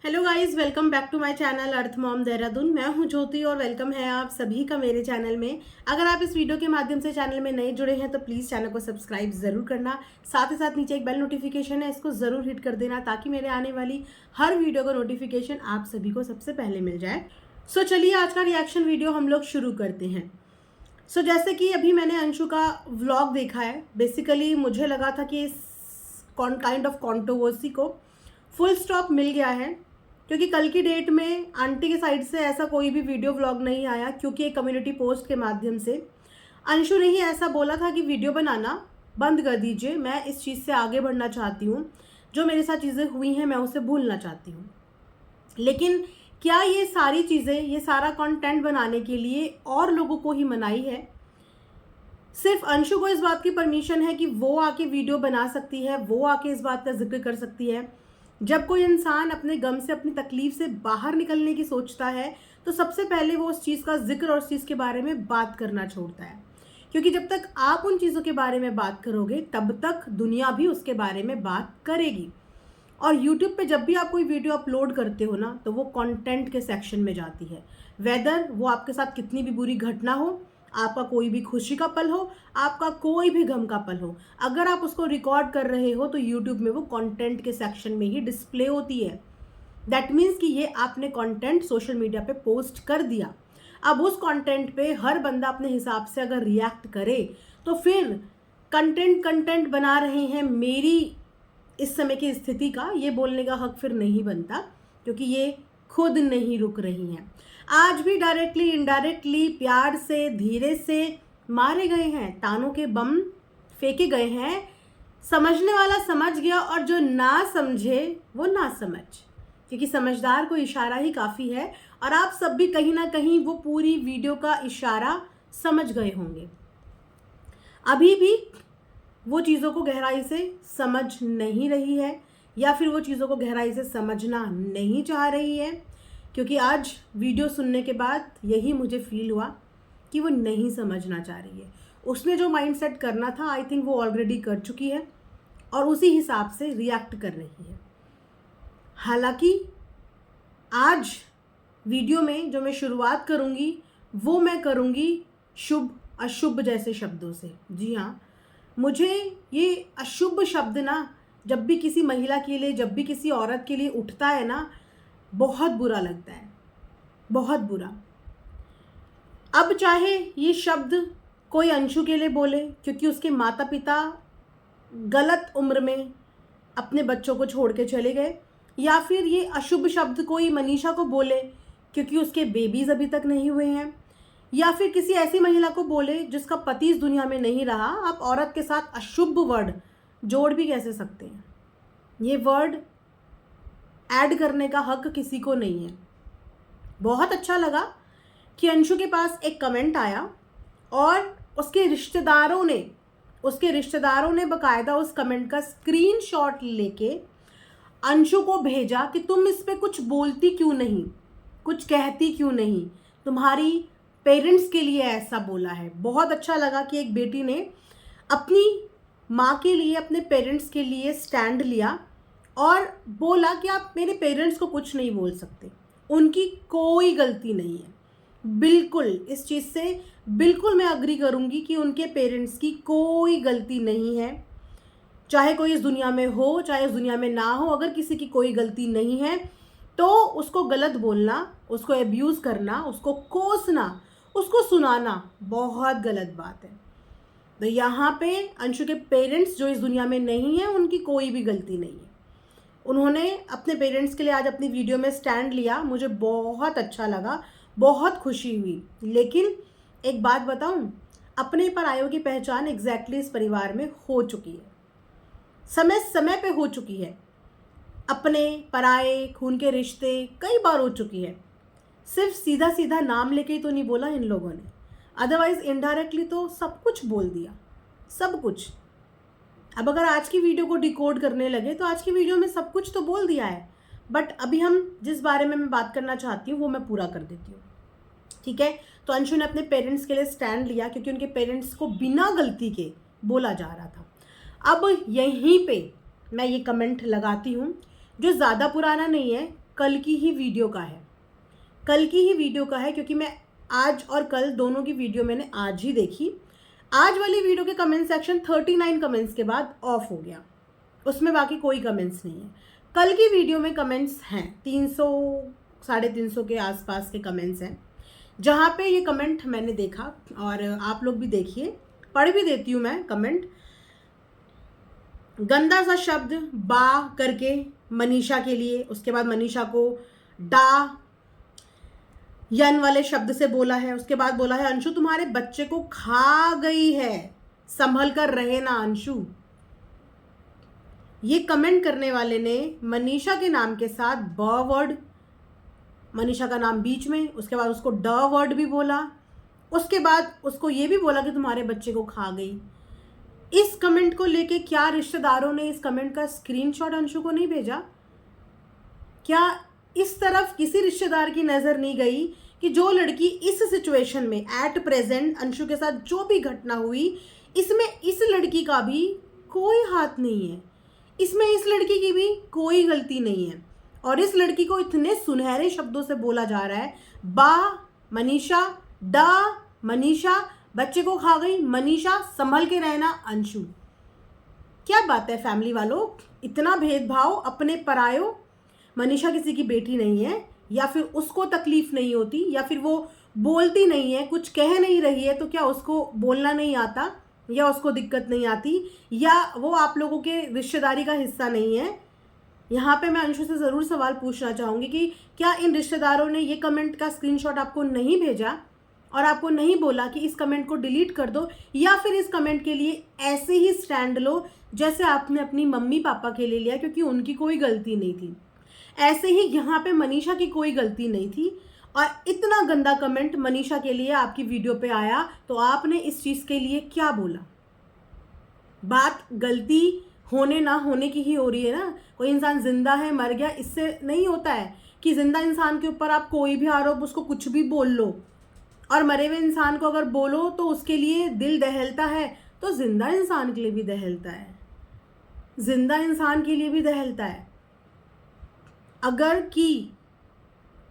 Hello guys, welcome back to my channel earth mom Dehradun. मैं हूं ज्योति और वेलकम है आप सभी का मेरे चैनल में। अगर आप इस वीडियो के माध्यम से चैनल में नए जुड़े हैं तो प्लीज़ चैनल को सब्सक्राइब ज़रूर करना। साथ ही साथ नीचे एक बेल नोटिफिकेशन है, इसको ज़रूर हिट कर देना ताकि मेरे आने वाली हर वीडियो का नोटिफिकेशन आप सभी को सबसे पहले मिल जाए। सो चलिए आज का रिएक्शन वीडियो हम लोग शुरू करते हैं। जैसे कि अभी मैंने अंशु का व्लॉग देखा है। बेसिकली मुझे लगा था कि इस काइंड ऑफ कंट्रोवर्सी को फुल स्टॉप मिल गया है, क्योंकि कल की डेट में आंटी के साइड से ऐसा कोई भी वीडियो व्लॉग नहीं आया, क्योंकि एक कम्युनिटी पोस्ट के माध्यम से अंशु ने ही ऐसा बोला था कि वीडियो बनाना बंद कर दीजिए, मैं इस चीज़ से आगे बढ़ना चाहती हूँ, जो मेरे साथ चीज़ें हुई हैं मैं उसे भूलना चाहती हूँ। लेकिन क्या ये सारी चीज़ें, ये सारा कंटेंट बनाने के लिए और लोगों को ही मनाही है? सिर्फ अंशु को इस बात की परमिशन है कि वो आके वीडियो बना सकती है, वो आके इस बात का जिक्र कर सकती है। जब कोई इंसान अपने गम से, अपनी तकलीफ से बाहर निकलने की सोचता है तो सबसे पहले वो उस चीज़ का जिक्र और उस चीज़ के बारे में बात करना छोड़ता है, क्योंकि जब तक आप उन चीज़ों के बारे में बात करोगे तब तक दुनिया भी उसके बारे में बात करेगी। और YouTube पे जब भी आप कोई वीडियो अपलोड करते हो ना, तो वो कंटेंट के सेक्शन में जाती है। वेदर वो आपके साथ कितनी भी बुरी घटना हो, आपका कोई भी खुशी का पल हो, आपका कोई भी गम का पल हो, अगर आप उसको रिकॉर्ड कर रहे हो तो YouTube में वो कंटेंट के सेक्शन में ही डिस्प्ले होती है। दैट मीन्स कि ये आपने कंटेंट सोशल मीडिया पे पोस्ट कर दिया। अब उस कंटेंट पे हर बंदा अपने हिसाब से अगर रिएक्ट करे तो फिर कंटेंट बना रहे हैं, मेरी इस समय की स्थिति का ये बोलने का हक फिर नहीं बनता, क्योंकि ये खुद नहीं रुक रही हैं। आज भी डायरेक्टली इनडायरेक्टली, प्यार से, धीरे से मारे गए हैं, तानों के बम फेंके गए हैं। समझने वाला समझ गया और जो ना समझे वो ना समझ, क्योंकि समझदार को इशारा ही काफ़ी है। और आप सब भी कहीं ना कहीं वो पूरी वीडियो का इशारा समझ गए होंगे। अभी भी वो चीज़ों को गहराई से समझ नहीं रही है, या फिर वो चीज़ों को गहराई से समझना नहीं चाह रही है, क्योंकि आज वीडियो सुनने के बाद यही मुझे फील हुआ कि वो नहीं समझना चाह रही है। उसने जो माइंडसेट करना था आई थिंक वो ऑलरेडी कर चुकी है और उसी हिसाब से रिएक्ट कर रही है। हालांकि आज वीडियो में जो मैं शुरुआत करूँगी वो मैं करूँगी शुभ अशुभ जैसे शब्दों से। जी हाँ, मुझे ये अशुभ शब्द ना जब भी किसी महिला के लिए, जब भी किसी औरत के लिए उठता है ना, बहुत बुरा लगता है, बहुत बुरा। अब चाहे ये शब्द कोई अंशु के लिए बोले क्योंकि उसके माता पिता गलत उम्र में अपने बच्चों को छोड़ के चले गए, या फिर ये अशुभ शब्द कोई मनीषा को बोले क्योंकि उसके बेबीज़ अभी तक नहीं हुए हैं, या फिर किसी ऐसी महिला को बोले जिसका पति इस दुनिया में नहीं रहा। आप औरत के साथ अशुभ वर्ड जोड़ भी कैसे सकते हैं? ये वर्ड ऐड करने का हक किसी को नहीं है। बहुत अच्छा लगा कि अंशु के पास एक कमेंट आया और उसके रिश्तेदारों ने बकायदा उस कमेंट का स्क्रीनशॉट लेके अंशु को भेजा कि तुम इस पे कुछ बोलती क्यों नहीं, कुछ कहती क्यों नहीं, तुम्हारी पेरेंट्स के लिए ऐसा बोला है। बहुत अच्छा लगा कि एक बेटी ने अपनी माँ के लिए, अपने पेरेंट्स के लिए स्टैंड लिया और बोला कि आप मेरे पेरेंट्स को कुछ नहीं बोल सकते, उनकी कोई गलती नहीं है। बिल्कुल इस चीज़ से बिल्कुल मैं अग्री करूँगी कि उनके पेरेंट्स की कोई गलती नहीं है। चाहे कोई इस दुनिया में हो, चाहे इस दुनिया में ना हो, अगर किसी की कोई गलती नहीं है तो उसको गलत बोलना, उसको एब्यूज़ करना, उसको कोसना, उसको सुनाना बहुत गलत बात है। तो यहाँ पे अंशु के पेरेंट्स जो इस दुनिया में नहीं है, उनकी कोई भी गलती नहीं है। उन्होंने अपने पेरेंट्स के लिए आज अपनी वीडियो में स्टैंड लिया, मुझे बहुत अच्छा लगा, बहुत खुशी हुई। लेकिन एक बात बताऊँ, अपने परायों की पहचान एग्जैक्टली इस परिवार में हो चुकी है, समय समय पे हो चुकी है। अपने पराए खून के रिश्ते कई बार हो चुकी है। सिर्फ सीधा सीधा नाम लेके ही तो नहीं बोला इन लोगों ने, अदरवाइज इनडायरेक्टली तो सब कुछ बोल दिया, सब कुछ। अब अगर आज की वीडियो को डिकोड करने लगे तो आज की वीडियो में सब कुछ तो बोल दिया है, बट अभी हम जिस बारे में मैं बात करना चाहती हूँ वो मैं पूरा कर देती हूँ, ठीक है? तो अंशु ने अपने पेरेंट्स के लिए स्टैंड लिया क्योंकि उनके पेरेंट्स को बिना गलती के बोला जा रहा था। अब यहीं पे मैं ये कमेंट लगाती हूँ जो ज़्यादा पुराना नहीं है, कल की ही वीडियो का है, कल की ही वीडियो का है, क्योंकि मैं आज और कल दोनों की वीडियो मैंने आज ही देखी। आज वाली वीडियो के कमेंट सेक्शन 39 कमेंट्स के बाद ऑफ हो गया, उसमें बाकी कोई कमेंट्स नहीं है। कल की वीडियो में कमेंट्स हैं 300 350 के आसपास के कमेंट्स हैं, जहाँ पे ये कमेंट मैंने देखा और आप लोग भी देखिए, पढ़ भी देती हूँ मैं कमेंट। गंदा सा शब्द बा करके मनीषा के लिए, उसके बाद मनीषा को डा यन वाले शब्द से बोला है, उसके बाद बोला है अंशु तुम्हारे बच्चे को खा गई है, संभल कर रहे ना अंशु। ये कमेंट करने वाले ने मनीषा के नाम के साथ ब वर्ड, मनीषा का नाम बीच में, उसके बाद उसको ड वर्ड भी बोला, उसके बाद उसको ये भी बोला कि तुम्हारे बच्चे को खा गई। इस कमेंट को लेके क्या रिश्तेदारों ने इस कमेंट का स्क्रीनशॉट अंशु को नहीं भेजा? क्या इस तरफ किसी रिश्तेदार की नज़र नहीं गई कि जो लड़की इस सिचुएशन में एट प्रेजेंट अंशु के साथ जो भी घटना हुई, इसमें इस लड़की का भी कोई हाथ नहीं है, इसमें इस लड़की की भी कोई गलती नहीं है, और इस लड़की को इतने सुनहरे शब्दों से बोला जा रहा है, बा मनीषा, डा मनीषा, बच्चे को खा गई मनीषा, संभल के रहना अंशु। क्या बात है फैमिली वालों, इतना भेदभाव अपने परायों। मनीषा किसी की बेटी नहीं है, या फिर उसको तकलीफ नहीं होती, या फिर वो बोलती नहीं है, कुछ कह नहीं रही है, तो क्या उसको बोलना नहीं आता, या उसको दिक्कत नहीं आती, या वो आप लोगों के रिश्तेदारी का हिस्सा नहीं है? यहाँ पे मैं अंशु से ज़रूर सवाल पूछना चाहूँगी कि क्या इन रिश्तेदारों ने ये कमेंट का स्क्रीनशॉट आपको नहीं भेजा और आपको नहीं बोला कि इस कमेंट को डिलीट कर दो, या फिर इस कमेंट के लिए ऐसे ही स्टैंड लो जैसे आपने अपनी मम्मी पापा के लिए लिया, क्योंकि उनकी कोई गलती नहीं थी। ऐसे ही यहाँ पे मनीषा की कोई गलती नहीं थी, और इतना गंदा कमेंट मनीषा के लिए आपकी वीडियो पे आया, तो आपने इस चीज़ के लिए क्या बोला? बात गलती होने ना होने की ही हो रही है ना। कोई इंसान जिंदा है मर गया, इससे नहीं होता है कि जिंदा इंसान के ऊपर आप कोई भी आरोप, उसको कुछ भी बोल लो, और मरे हुए इंसान को अगर बोलो तो उसके लिए दिल दहलता है, तो जिंदा इंसान के लिए भी दहलता है, जिंदा इंसान के लिए भी दहलता है। अगर कि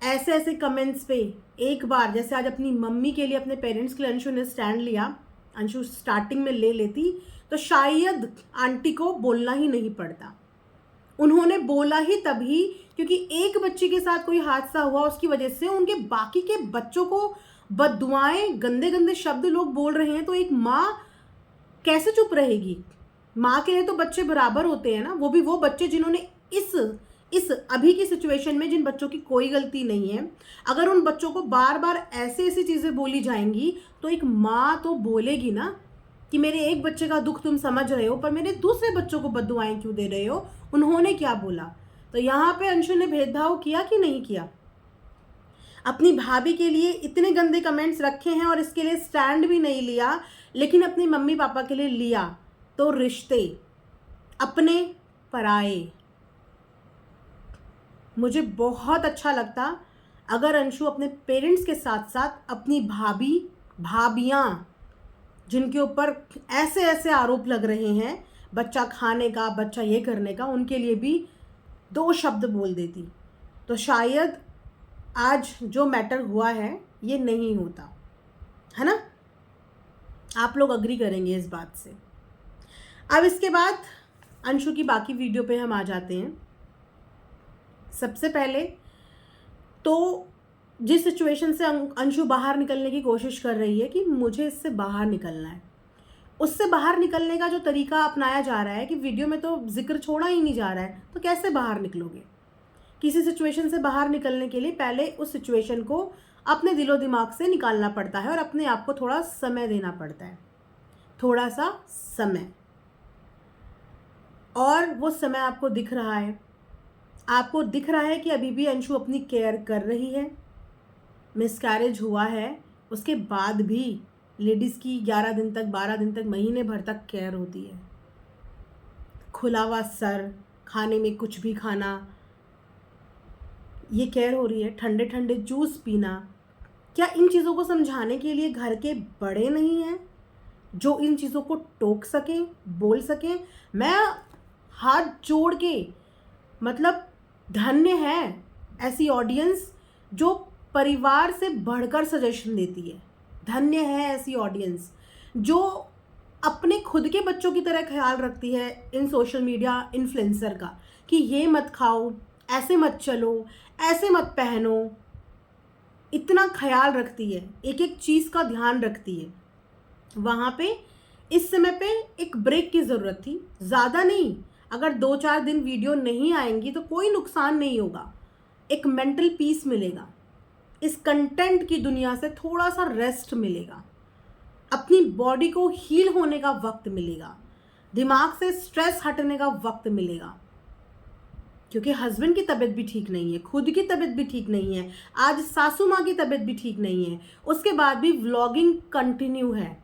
ऐसे ऐसे कमेंट्स पे एक बार, जैसे आज अपनी मम्मी के लिए, अपने पेरेंट्स के लिए अंशु ने स्टैंड लिया, अंशु स्टार्टिंग में ले लेती तो शायद आंटी को बोलना ही नहीं पड़ता। उन्होंने बोला ही तभी क्योंकि एक बच्चे के साथ कोई हादसा हुआ, उसकी वजह से उनके बाकी के बच्चों को बद्दुआएं, गंदे गंदे शब्द लोग बोल रहे हैं, तो एक माँ कैसे चुप रहेगी? माँ के लिए तो बच्चे बराबर होते हैं ना, वो भी वो बच्चे जिन्होंने इस अभी की सिचुएशन में, जिन बच्चों की कोई गलती नहीं है, अगर उन बच्चों को बार बार ऐसे ऐसी चीज़ें बोली जाएंगी तो एक माँ तो बोलेगी ना कि मेरे एक बच्चे का दुख तुम समझ रहे हो, पर मेरे दूसरे बच्चों को बद्दुआएं क्यों दे रहे हो? उन्होंने क्या बोला? तो यहाँ पे अंशु ने भेदभाव किया कि नहीं किया? अपनी भाभी के लिए इतने गंदे कमेंट्स रखे हैं और इसके लिए स्टैंड भी नहीं लिया, लेकिन अपनी मम्मी पापा के लिए लिया, तो रिश्ते अपने पराए। मुझे बहुत अच्छा लगता अगर अंशु अपने पेरेंट्स के साथ साथ अपनी भाभियाँ जिनके ऊपर ऐसे ऐसे आरोप लग रहे हैं, बच्चा खाने का, बच्चा ये करने का, उनके लिए भी 2 शब्द बोल देती, तो शायद आज जो मैटर हुआ है ये नहीं होता, है ना? आप लोग अग्री करेंगे इस बात से। अब इसके बाद अंशु की बाकी वीडियो पे हम आ जाते हैं। सबसे पहले तो जिस सिचुएशन से अंशु बाहर निकलने की कोशिश कर रही है कि मुझे इससे बाहर निकलना है, उससे बाहर निकलने का जो तरीका अपनाया जा रहा है कि वीडियो में तो जिक्र छोड़ा ही नहीं जा रहा है, तो कैसे बाहर निकलोगे? किसी सिचुएशन से बाहर निकलने के लिए पहले उस सिचुएशन को अपने दिलो दिमाग से निकालना पड़ता है और अपने आप को थोड़ा समय देना पड़ता है, थोड़ा सा समय। और वो समय आपको दिख रहा है, आपको दिख रहा है कि अभी भी अंशु अपनी केयर कर रही है। मिसकैरेज हुआ है, उसके बाद भी लेडीज़ की 11 दिन तक, 12 दिन तक, महीने भर तक केयर होती है। खुला हुआ सर, खाने में कुछ भी खाना, ये केयर हो रही है। ठंडे ठंडे जूस पीना, क्या इन चीज़ों को समझाने के लिए घर के बड़े नहीं हैं जो इन चीज़ों को टोक सकें, बोल सकें? मैं हाथ जोड़ के, मतलब धन्य है ऐसी ऑडियंस जो परिवार से बढ़कर सजेशन देती है। धन्य है ऐसी ऑडियंस जो अपने खुद के बच्चों की तरह ख्याल रखती है इन सोशल मीडिया इन्फ्लुएंसर का, कि ये मत खाओ, ऐसे मत चलो, ऐसे मत पहनो। इतना ख्याल रखती है, एक एक चीज़ का ध्यान रखती है। वहाँ पे इस समय पे एक ब्रेक की ज़रूरत थी, ज़्यादा नहीं। अगर 2-4 दिन वीडियो नहीं आएंगी तो कोई नुकसान नहीं होगा, एक मेंटल पीस मिलेगा, इस कंटेंट की दुनिया से थोड़ा सा रेस्ट मिलेगा, अपनी बॉडी को हील होने का वक्त मिलेगा, दिमाग से स्ट्रेस हटने का वक्त मिलेगा। क्योंकि हस्बैंड की तबीयत भी ठीक नहीं है, खुद की तबीयत भी ठीक नहीं है, आज सासू माँ की तबीयत भी ठीक नहीं है, उसके बाद भी व्लॉगिंग कंटिन्यू है।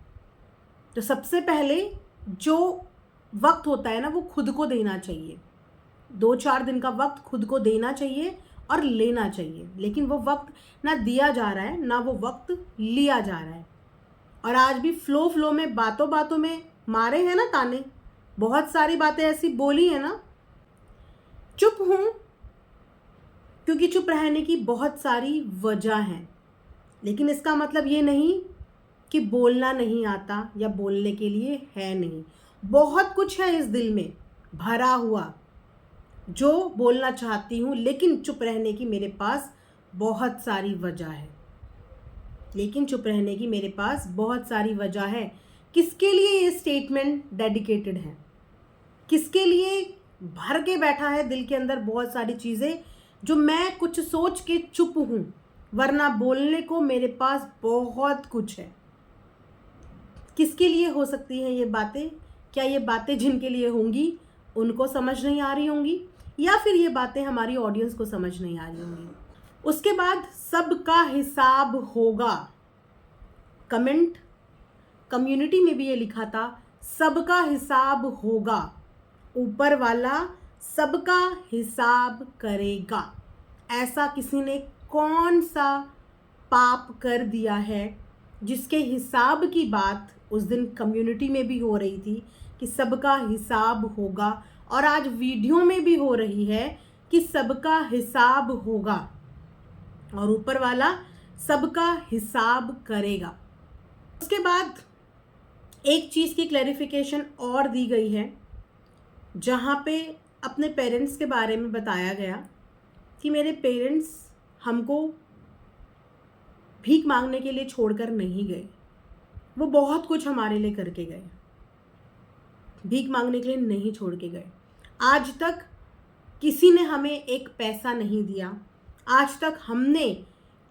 तो सबसे पहले जो वक्त होता है ना, वो खुद को देना चाहिए। 2-4 दिन का वक्त खुद को देना चाहिए और लेना चाहिए, लेकिन वो वक्त ना दिया जा रहा है, ना वो वक्त लिया जा रहा है। और आज भी फ्लो में, बातों बातों में मारे हैं ना ताने, बहुत सारी बातें ऐसी बोली है ना। चुप हूँ क्योंकि चुप रहने की बहुत सारी वजह हैं, लेकिन इसका मतलब ये नहीं कि बोलना नहीं आता या बोलने के लिए है नहीं। बहुत कुछ है इस दिल में भरा हुआ जो बोलना चाहती हूँ, लेकिन चुप रहने की मेरे पास बहुत सारी वजह है। किसके लिए ये स्टेटमेंट डेडिकेटेड है? किसके लिए भर के बैठा है दिल के अंदर बहुत सारी चीज़ें जो मैं कुछ सोच के चुप हूँ, वरना बोलने को मेरे पास बहुत कुछ है। किसके लिए हो सकती हैं ये बातें? क्या ये बातें जिनके लिए होंगी उनको समझ नहीं आ रही होंगी, या फिर ये बातें हमारी ऑडियंस को समझ नहीं आ रही होंगी? उसके बाद सबका हिसाब होगा। कम्युनिटी में भी ये लिखा था, सबका हिसाब होगा, ऊपर वाला सबका हिसाब करेगा। ऐसा किसी ने कौन सा पाप कर दिया है जिसके हिसाब की बात उस दिन कम्युनिटी में भी हो रही थी कि सबका हिसाब होगा, और आज वीडियो में भी हो रही है कि सबका हिसाब होगा और ऊपर वाला सबका हिसाब करेगा। उसके बाद एक चीज़ की क्लैरिफिकेशन और दी गई है, जहाँ पे अपने पेरेंट्स के बारे में बताया गया कि मेरे पेरेंट्स हमको भीख मांगने के लिए छोड़कर नहीं गए, वो बहुत कुछ हमारे लिए करके गए, भीख मांगने के लिए नहीं छोड़ के गए। आज तक किसी ने हमें एक पैसा नहीं दिया, आज तक हमने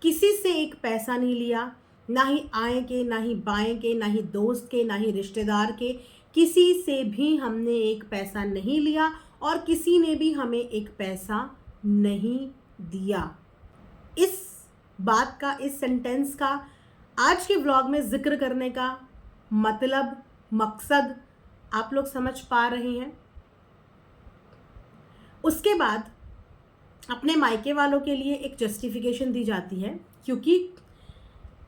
किसी से एक पैसा नहीं लिया, ना ही आए के, ना ही बाएं के, ना ही दोस्त के, ना ही रिश्तेदार के, किसी से भी हमने एक पैसा नहीं लिया और किसी ने भी हमें एक पैसा नहीं दिया। इस बात का, इस सेंटेंस का आज के व्लॉग में जिक्र करने का मतलब, मकसद आप लोग समझ पा रहे हैं। उसके बाद अपने मायके वालों के लिए एक जस्टिफिकेशन दी जाती है, क्योंकि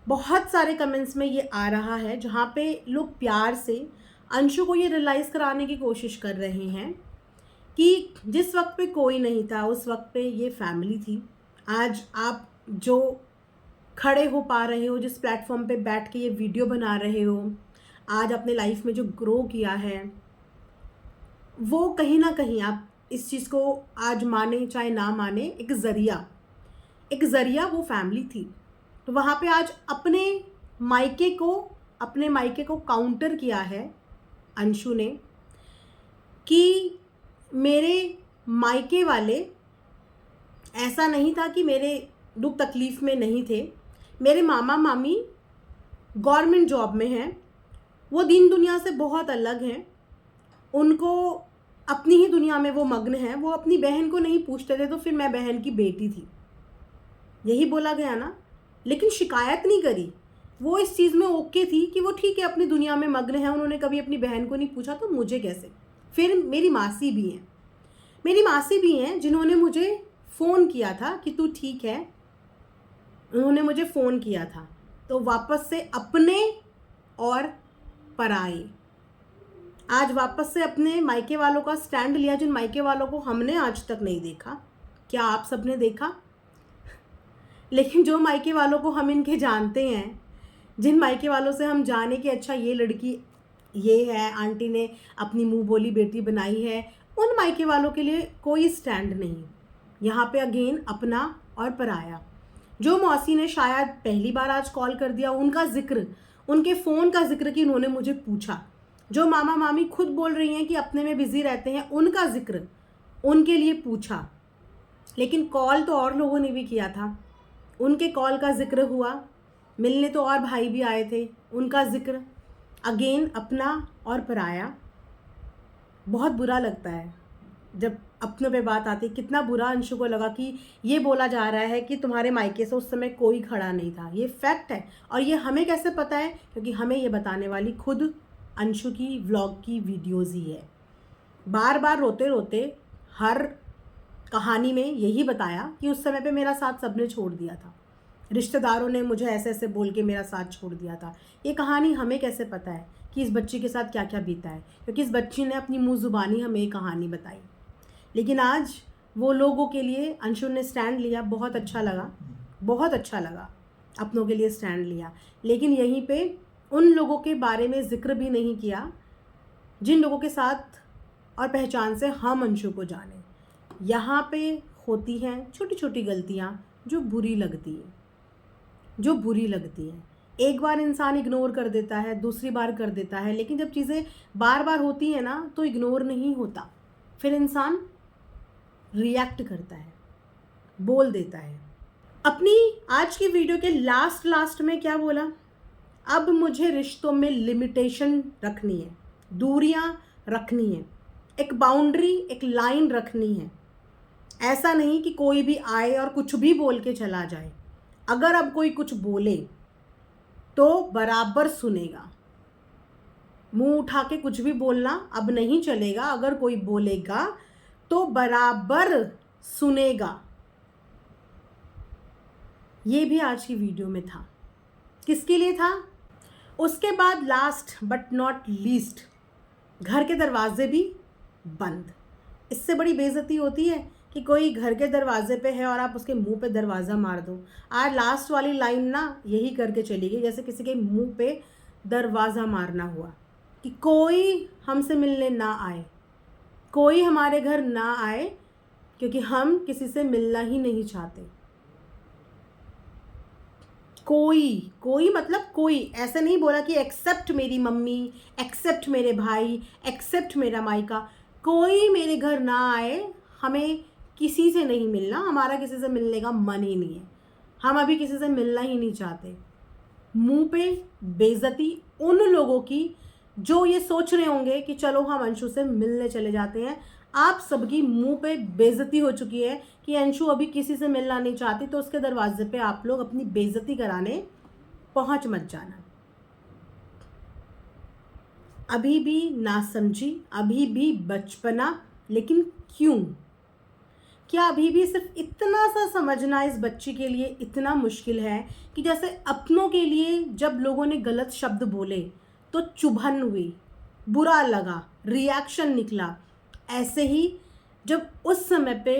बहुत सारे कमेंट्स में ये आ रहा है जहाँ पे लोग प्यार से अंशु को ये रियलाइज़ कराने की कोशिश कर रहे हैं कि जिस वक्त पे कोई नहीं था उस वक्त पे ये फैमिली थी। आज आप जो खड़े हो पा रहे हो, जिस प्लेटफॉर्म पे बैठ के ये वीडियो बना रहे हो, आज अपने लाइफ में जो ग्रो किया है, वो कहीं ना कहीं आप इस चीज़ को आज माने चाहे ना माने, एक ज़रिया वो फैमिली थी। तो वहाँ पे आज अपने मायके को काउंटर किया है अंशु ने कि मेरे मायके वाले ऐसा नहीं था कि मेरे दुख तकलीफ़ में नहीं थे, मेरे मामा मामी गवर्नमेंट जॉब में हैं, वो दीन दुनिया से बहुत अलग हैं, उनको अपनी ही दुनिया में वो मग्न हैं, वो अपनी बहन को नहीं पूछते थे, तो फिर मैं बहन की बेटी थी, यही बोला गया ना। लेकिन शिकायत नहीं करी, वो इस चीज़ में ओके थी कि वो ठीक है अपनी दुनिया में मग्न है, उन्होंने कभी अपनी बहन को नहीं पूछा, तो मुझे कैसे। फिर मेरी मासी भी हैं जिन्होंने मुझे फ़ोन किया था कि तू ठीक है, उन्होंने मुझे फ़ोन किया था। तो वापस से अपने और पराए, आज वापस से अपने मायके वालों का स्टैंड लिया, जिन मायके वालों को हमने आज तक नहीं देखा। क्या आप सबने देखा? लेकिन जो मायके वालों को हम इनके जानते हैं, जिन मायके वालों से हम जाने कि अच्छा ये लड़की ये है, आंटी ने अपनी मुंह बोली बेटी बनाई है, उन मायके वालों के लिए कोई स्टैंड नहीं। यहाँ पे अगेन अपना और पराया। जो मौसी ने शायद पहली बार आज कॉल कर दिया, उनका जिक्र, उनके फ़ोन का जिक्र कि उन्होंने मुझे पूछा। जो मामा मामी खुद बोल रही हैं कि अपने में बिजी रहते हैं, उनका जिक्र, उनके लिए पूछा। लेकिन कॉल तो और लोगों ने भी किया था, उनके कॉल का जिक्र हुआ। मिलने तो और भाई भी आए थे, उनका जिक्र। अगेन अपना और पराया। बहुत बुरा लगता है जब अपनों पे बात आती। कितना बुरा अंशु को लगा कि ये बोला जा रहा है कि तुम्हारे मायके से उस समय कोई खड़ा नहीं था। ये फैक्ट है। और ये हमें कैसे पता है? क्योंकि हमें ये बताने वाली खुद अंशु की व्लॉग की वीडियोज़ ही है। बार बार रोते रोते हर कहानी में यही बताया कि उस समय पे मेरा साथ सबने छोड़ दिया था, रिश्तेदारों ने मुझे ऐसे ऐसे बोल के मेरा साथ छोड़ दिया था। ये कहानी हमें कैसे पता है कि इस बच्ची के साथ क्या क्या बीता है? क्योंकि इस बच्ची ने अपनी मुंह ज़ुबानी हमें ये कहानी बताई। लेकिन आज वो लोगों के लिए अंशु ने स्टैंड लिया। बहुत अच्छा लगा, बहुत अच्छा लगा, अपनों के लिए स्टैंड लिया। लेकिन यहीं पे उन लोगों के बारे में ज़िक्र भी नहीं किया जिन लोगों के साथ और पहचान से हम अंशु को जाने। यहाँ पे होती हैं छोटी छोटी गलतियाँ जो बुरी लगती हैं, जो बुरी लगती हैं। एक बार इंसान इग्नोर कर देता है, दूसरी बार कर देता है, लेकिन जब चीज़ें बार बार होती हैं ना तो इग्नोर नहीं होता, फिर इंसान रिएक्ट करता है, बोल देता है। अपनी आज की वीडियो के लास्ट में क्या बोला? अब मुझे रिश्तों में लिमिटेशन रखनी है, दूरियां रखनी है, एक बाउंड्री, एक लाइन रखनी है। ऐसा नहीं कि कोई भी आए और कुछ भी बोल के चला जाए। अगर अब कोई कुछ बोले तो बराबर सुनेगा। मुंह उठा के कुछ भी बोलना अब नहीं चलेगा। अगर कोई बोलेगा तो बराबर सुनेगा। ये भी आज की वीडियो में था। किसके लिए था? उसके बाद लास्ट बट नॉट लीस्ट, घर के दरवाजे भी बंद। इससे बड़ी बेइज्जती होती है कि कोई घर के दरवाजे पे है और आप उसके मुंह पे दरवाज़ा मार दो। आज लास्ट वाली लाइन ना यही करके चली गई, जैसे किसी के मुंह पे दरवाज़ा मारना हुआ कि कोई हमसे मिलने ना आए, कोई हमारे घर ना आए, क्योंकि हम किसी से मिलना ही नहीं चाहते। कोई मतलब कोई ऐसा नहीं बोला कि एक्सेप्ट मेरी मम्मी, एक्सेप्ट मेरे भाई, एक्सेप्ट मेरा मायका, कोई मेरे घर ना आए। हमें किसी से नहीं मिलना, हमारा किसी से मिलने का मन ही नहीं है, हम अभी किसी से मिलना ही नहीं चाहते। मुंह पे बेइज्जती उन लोगों की जो ये सोच रहे होंगे कि चलो हम अंशु से मिलने चले जाते हैं। आप सबकी मुंह पे बेइज्जती हो चुकी है कि अंशु अभी किसी से मिलना नहीं चाहती, तो उसके दरवाजे पे आप लोग अपनी बेइज्जती कराने पहुंच मत जाना। अभी भी नासमझी, अभी भी बचपना, लेकिन क्यों? क्या अभी भी सिर्फ इतना सा समझना इस बच्ची के लिए इतना मुश्किल है कि जैसे अपनों के लिए जब लोगों ने गलत शब्द बोले तो चुभन हुई, बुरा लगा, रिएक्शन निकला, ऐसे ही जब उस समय पे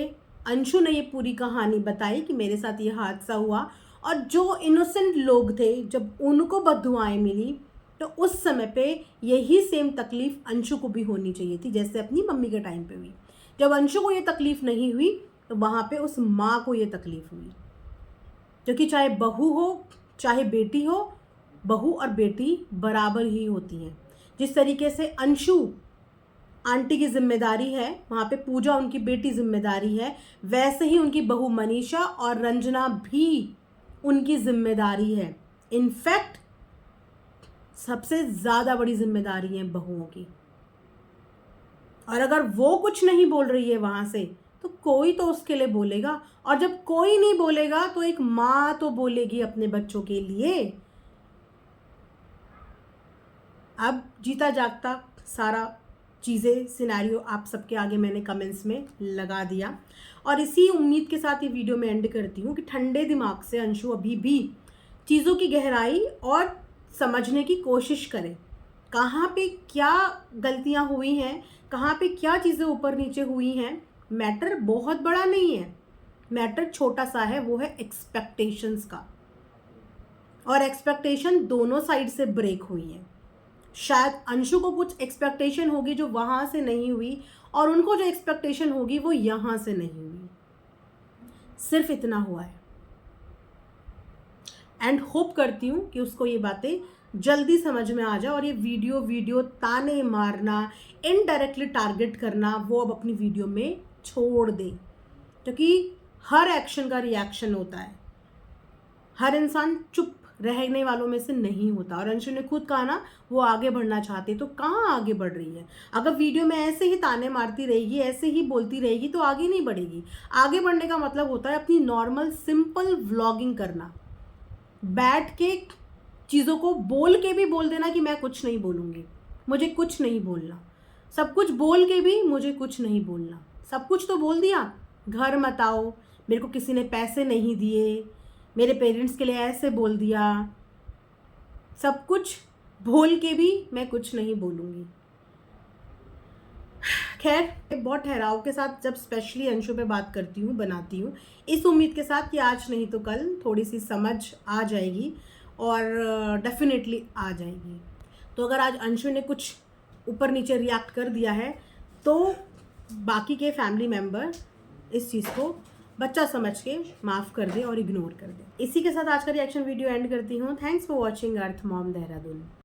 अंशु ने ये पूरी कहानी बताई कि मेरे साथ ये हादसा हुआ और जो इनोसेंट लोग थे जब उनको बद्दुआएं मिली, तो उस समय पे यही सेम तकलीफ़ अंशु को भी होनी चाहिए थी जैसे अपनी मम्मी के टाइम पे हुई। जब अंशु को ये तकलीफ़ नहीं हुई तो वहाँ पे उस माँ को ये तकलीफ़ हुई, क्योंकि चाहे बहू हो चाहे बेटी हो, बहू और बेटी बराबर ही होती हैं। जिस तरीके से अंशु आंटी की जिम्मेदारी है, वहाँ पे पूजा उनकी बेटी जिम्मेदारी है, वैसे ही उनकी बहू मनीषा और रंजना भी उनकी जिम्मेदारी है। इनफैक्ट सबसे ज़्यादा बड़ी जिम्मेदारी है बहुओं की। और अगर वो कुछ नहीं बोल रही है वहाँ से तो कोई तो उसके लिए बोलेगा, और जब कोई नहीं बोलेगा तो एक माँ तो बोलेगी अपने बच्चों के लिए। अब जीता जागता सारा चीज़ें सिनेरियो आप सबके आगे मैंने कमेंट्स में लगा दिया, और इसी उम्मीद के साथ ये वीडियो में एंड करती हूँ कि ठंडे दिमाग से अंशु अभी भी चीज़ों की गहराई और समझने की कोशिश करें। कहाँ पे क्या गलतियाँ हुई हैं, कहाँ पे क्या चीज़ें ऊपर नीचे हुई हैं, मैटर बहुत बड़ा नहीं है। मैटर छोटा सा है, वो है एक्सपेक्टेशंस का। और एक्सपेक्टेशन दोनों साइड से ब्रेक हुई है। शायद अंशु को कुछ एक्सपेक्टेशन होगी जो वहां से नहीं हुई, और उनको जो एक्सपेक्टेशन होगी वो यहां से नहीं हुई। सिर्फ इतना हुआ है। एंड होप करती हूँ कि उसको ये बातें जल्दी समझ में आ जाए और ये वीडियो ताने मारना, इनडायरेक्टली टारगेट करना वो अब अपनी वीडियो में छोड़ दे, क्योंकि हर एक्शन का रिएक्शन होता है। हर इंसान चुप रहने वालों में से नहीं होता। और अंशु ने खुद कहा ना, वो आगे बढ़ना चाहती है, तो कहाँ आगे बढ़ रही है? अगर वीडियो में ऐसे ही ताने मारती रहेगी, ऐसे ही बोलती रहेगी, तो आगे नहीं बढ़ेगी। आगे बढ़ने का मतलब होता है अपनी नॉर्मल सिंपल व्लॉगिंग करना, बैठ के चीज़ों को बोल के भी बोल देना कि मैं कुछ नहीं बोलूँगी, मुझे कुछ नहीं बोलना, सब कुछ बोल के भी मुझे कुछ नहीं बोलना। सब कुछ तो बोल दिया, घर मत आओ, मेरे को किसी ने पैसे नहीं दिए, मेरे पेरेंट्स के लिए ऐसे बोल दिया, सब कुछ बोल के भी मैं कुछ नहीं बोलूँगी। खैर, बहुत ठहराव के साथ जब स्पेशली अंशु पे बात करती हूँ, बनाती हूँ, इस उम्मीद के साथ कि आज नहीं तो कल थोड़ी सी समझ आ जाएगी, और डेफिनेटली आ जाएगी। तो अगर आज अंशु ने कुछ ऊपर नीचे रिएक्ट कर दिया है, तो बाकी के फैमिली मेम्बर इस चीज़ को बच्चा समझ के माफ़ कर दे और इग्नोर कर दे। इसी के साथ आज का रिएक्शन वीडियो एंड करती हूँ। Thanks for watching earth mom Dehradun.